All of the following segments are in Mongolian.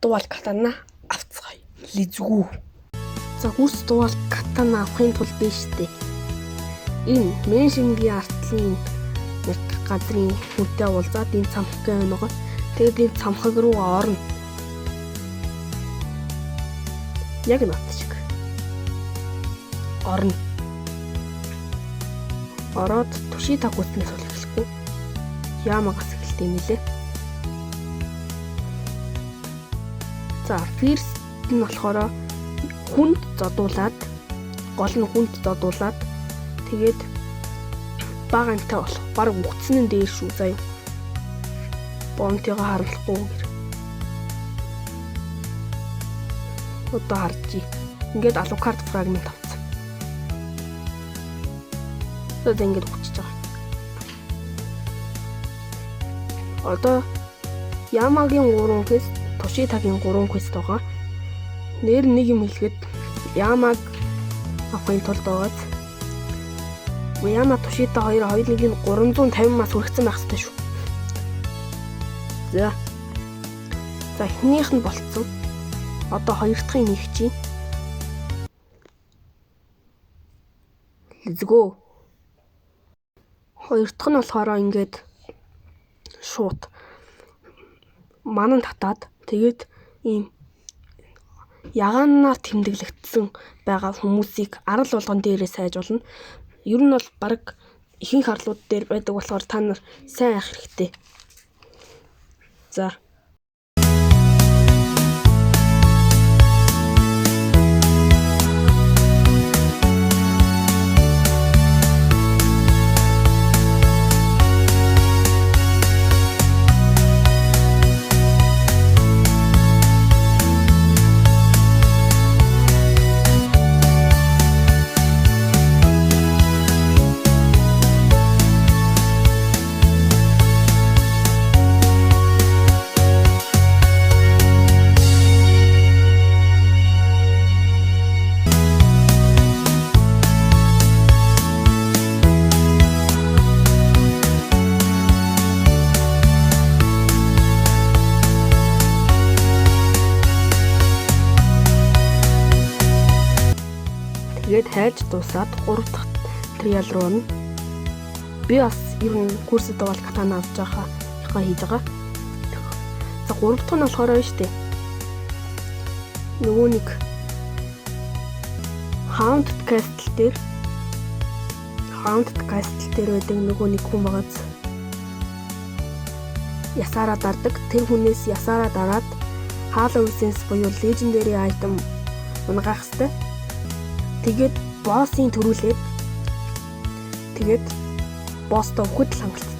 дуал катана авцгаая. Лизгүү. За хүрс дуал катана авахын тулд биш дээ. Энэ Меншингийн артлын нэг газрын хүнтэй уулзаад энэ цамхаг өнөөгөө тэгээд энэ цамхаг руу орно. Яг нот шиг. Орно. Ороод туши тагууснаас бол эхлэхгүй. Яамагаас эхэлт юм лээ. За first нь болохоор хүнд зодуулаад гол нь хүнд зодуулаад тэгээд багантай болох баг үгцэн нь дээр шүү заяа. Бомтойгоо харамлахгүй гэр. Одоо харжий. Ингээд Alucard fragment авсан. Тэгээд ингээд өгчөж байгаа. Одоо Ямагийн 3 quest, Tushitaгийн 3 quest байгаа. Нэр нэг юм хэлэхэд Ямаг авахын тулд байгааз Яма Tushita 2 хоёулыг нь 350 мас хүргэсэн байх хэрэгтэй шүү. За эхнийх нь болцсон. Одоо хоёр дахьыг нэг чинь. Let's go. Хоёр дахь нь болохоор ингээд шууд манан татаад тэгээд ийм ягаанаар тэмдэглэгдсэн байгаа хүмүүсийг арал болгон дээрээ сайжруулна. Ер нь бол баг ихэнх арлууд дээр байдаг болохоор та нар сайн ах хэрэгтэй. За. Тэгээд хайж дуусаад 3 дахь триал руу нь би бас ер нь курсэд бол катана авч байхаа хийж байгаа. За 3 дахь нь болохоор байна шүү дээ. Нөгөө нэг Haunted Castle дээр байдаг нөгөө нэг хүн байгааз ясаараа дардаг. Тэр хүнээс ясаараа дараад Halloween Essence буюу Legendary item унгаах хэрэгтэй. Тэгээд боссын төрүүлээд тэгээд босстой өгөхөд л хангалттай.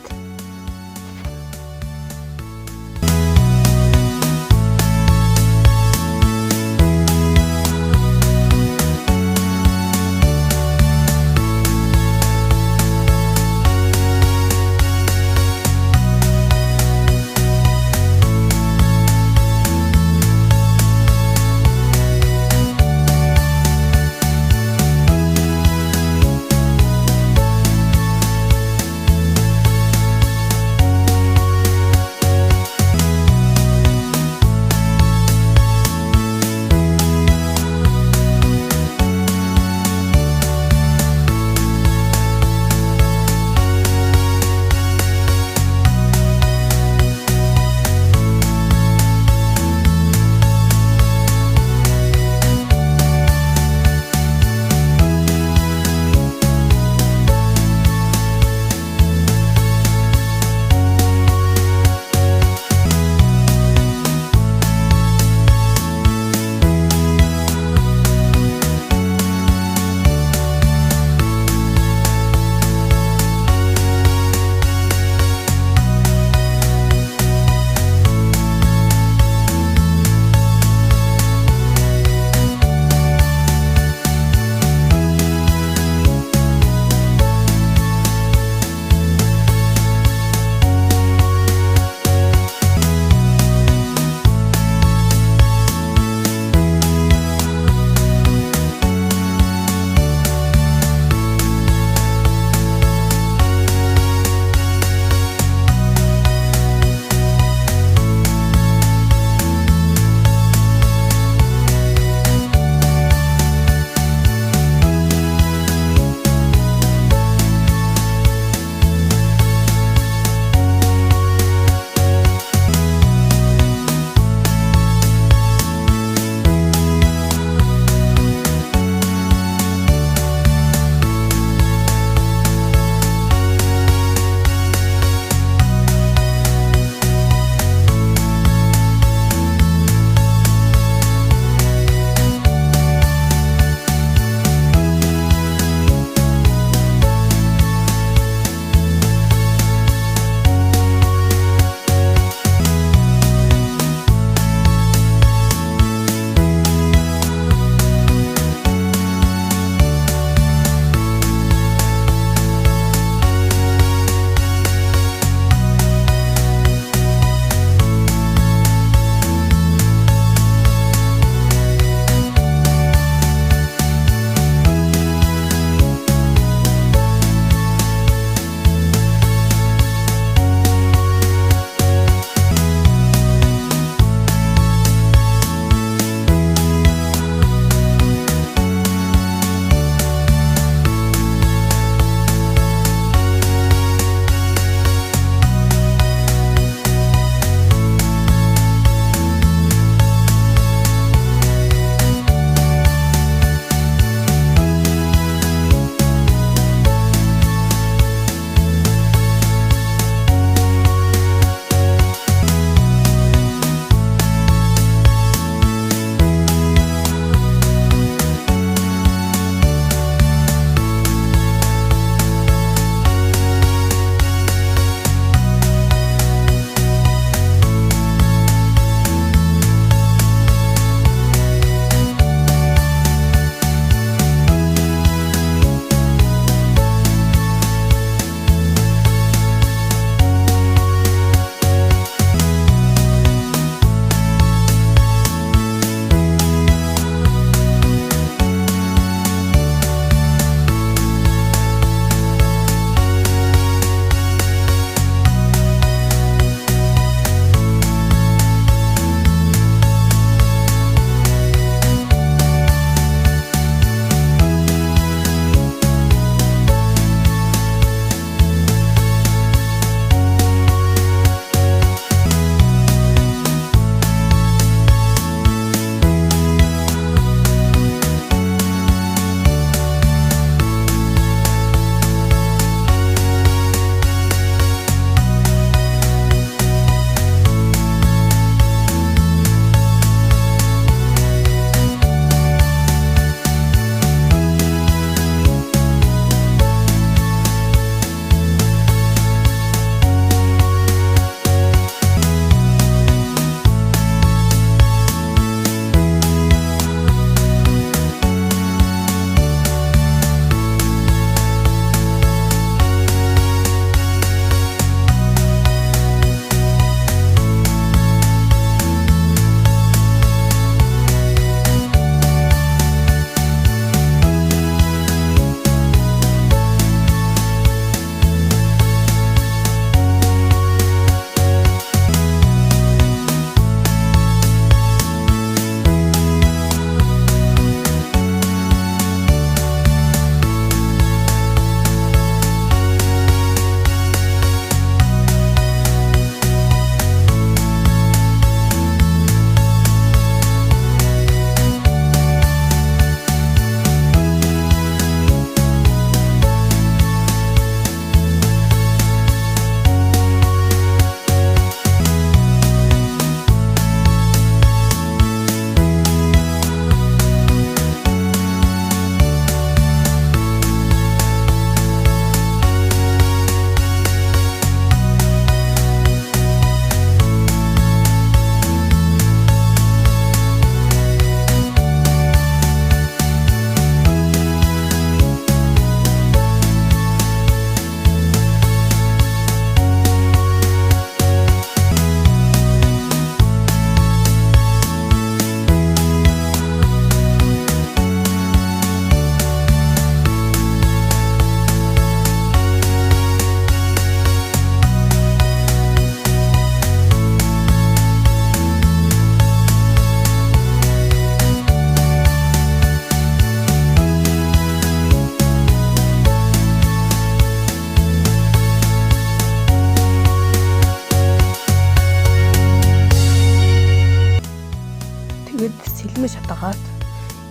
дагаад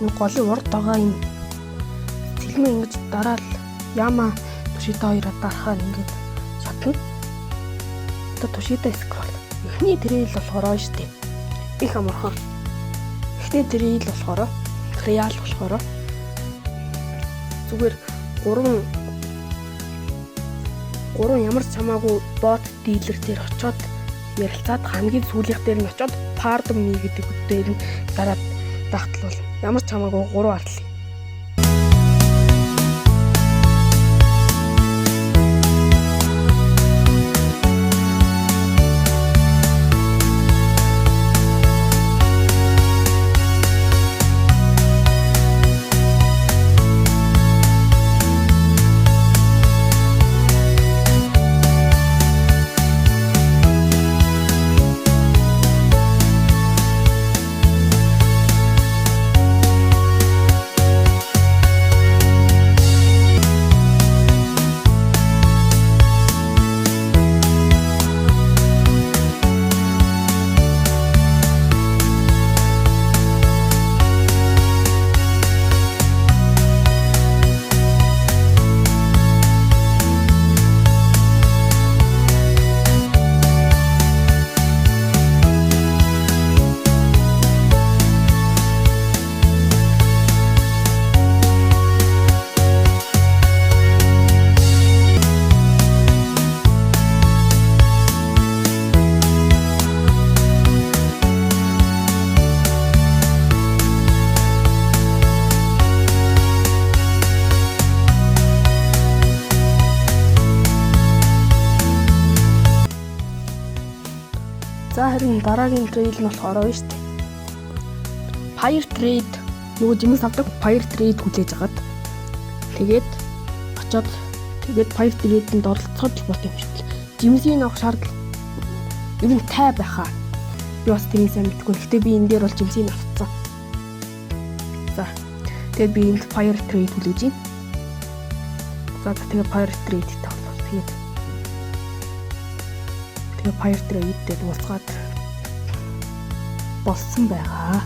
энэ голын урд байгаа юм сэлмээ ингэж дараал яма Тушита хоёроо дарахаар ингэж шатна. Одоо Тушита скрол. Эхний трейл болохоор шүү дээ. Их амархан. Эхний трейл болохоор реал болохоор зүгээр 3 ямар ч хамаагүй бот дилер дээр очиод ярилцаад хамгийн сүүлийнх дээр нь очиод pardon me гэдэг үгээр нь дараад дагтлуул ямар ч хамаагүй 3 артлаа. За харин дараагийн трейл нь болохоор байна шүү дээ. Fire Trade нөгөө жимс авдаг Fire Trade хүлээж агаад тэгээд очоод тэгээд Fire Trade-д оролцоход л бот юм шиг л. Жимсийг авах шаардлага ер нь тай байхаа. Би бас тэрийг сайн мэдгүй. Гэхдээ би энэ дээр бол жимсийг авцсан. За тэгээд би энд Fire Trade хүлээж юм. За тэгээд Fire Trade-тэй болов. Тэгээд Fire Trade-тэй уулзгаад болсон байгаа.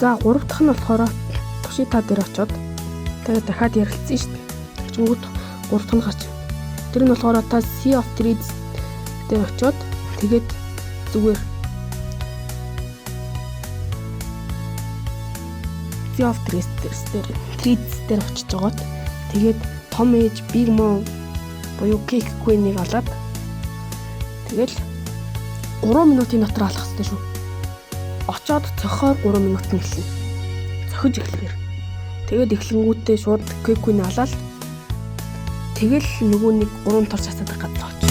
За 3 дахь нь болохоор Тушита дээр очиод тэгээд дахиад ярилцсан шүү дээ. Тэгчингүүд 3 дахь нь гарч. Тэр нь болохоор та Sea of Threads дээр очиод тэгээд зүгээр Sea of Threads дээр очиж жагаад тэгээд Tom Age, Big Mom буюу Cake Queen-ийг олоод тэгэл 3 минутын дотор алах хэрэгтэй шүү. Очоод цохоор 3 минут нь эхэлнэ. Цохиж эхлэхээр. Тэгээд эхлэнгүүтээ шууд Cake-ийг алаад тэгэл нөгөө нэг 3 торч хасаад гадаа очив.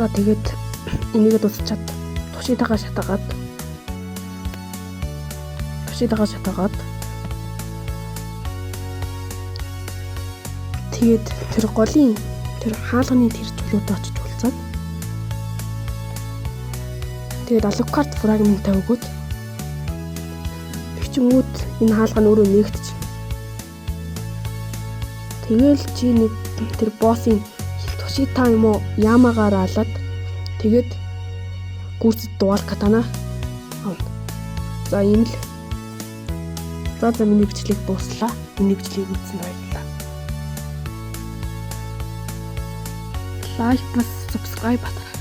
За тэгээд энийгээ дуусчаад тушидагаа шатаагаад тэгээд тэр голын тэр хаалганы тэр зүйлүүд очиж уулзаад тэгээд алукарт фрагментаа өгөөд тэгчмүүд энэ хаалга нь өөрөө нээгдэж тэгэл чи нэг тэр боссын тушита юм уу ямагаар алаад тэгээд гүрцэд дуал катана авна. За ийм л. За миний бичлэг дууслаа. Миний бичлэгийг үзсэн баярлалаа. Лайк бас subscribe батараа.